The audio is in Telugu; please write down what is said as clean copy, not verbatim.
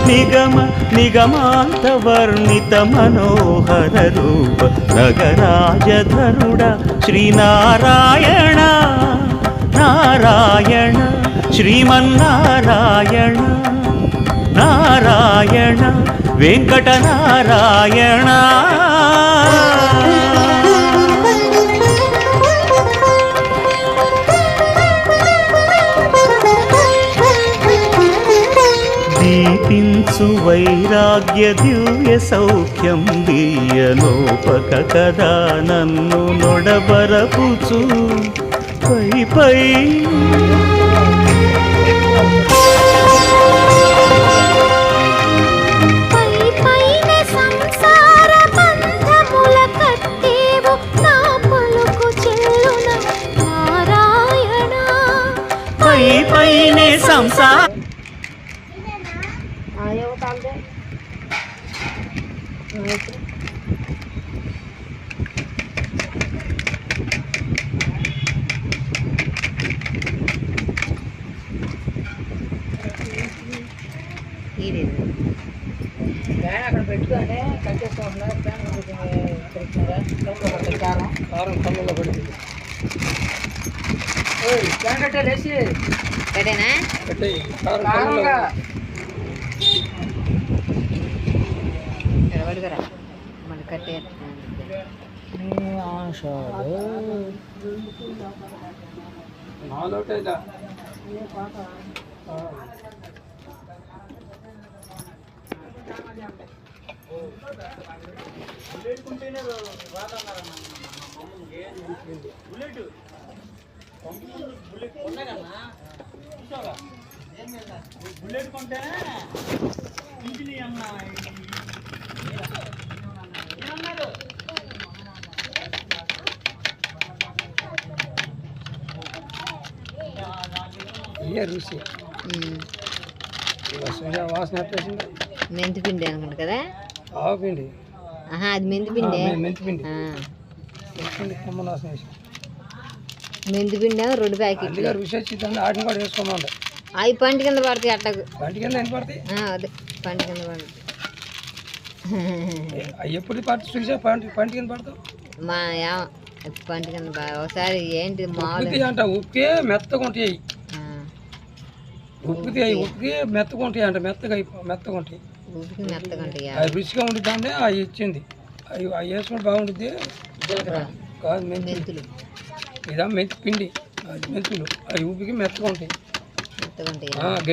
నిగమ నిగమాంత వర్ణిత మనోహర రూప నగరాజధరుడ శ్రీనారాయణ నారాయణ శ్రీమన్నారాయణ నారాయణ వెంకటనారాయణ. దీపించు వైరాగ్య దివ్య సౌఖ్యం దీయనోపక కదా నన్ను నొడబరపుచు పై పై పైనే సంసార అక్కడ పెట్టుకుంటే కట్టేసుకోకుండా కారం కారం కళ్ళలో పడింది. ఫ్యాన్ కట్టే లేచి కట్టేనా కారంగా పడుకురా మళ్ళీ కట్టే నాలుగుటేదా బుల్లెట్ కొంటేనే ఇంటిని అన్నా ఏమన్నారు రుచి వాసన మెంతి పిండి అనుకుంటా కదా. ఆవు పిండి అది మెంతి పిండి. మెంతి పిండి కొమ్మన వాసన వేసి మెంతి పిండి 2 ప్యాకెట్లు రుచి వచ్చింది. ఆటిని కూడా వేసుకోమండి. అవి పంట కింద పడతాయి. అట్టకు పంట కింద ఎన్ని పడతాయి? అదే పంట కింద పడతాయి. ఎప్పుడు పడుతుంది చూసా పంట కింద పడతావు మా పంట కింద ఒకసారి ఏంటి మామూలు అంట ఉప్పికే మెత్తగా ఉంటాయి. ఉప్పికి మెత్తగా ఉంటాయి అంట. మెత్తగా ఉంటాయి. ఉప్పికి మెత్తగా ఉంటాయి. అవి రుచిగా ఉండిద్దాన్ని అవి ఇచ్చింది. అవి వేసుకుంటే బాగుంటుంది. కాదు మెంతులు. ఇదా మెంతి పిండి. అది మెంతులు. అవి ఉప్పికి మెత్తగా ఉంటాయి. గట్టి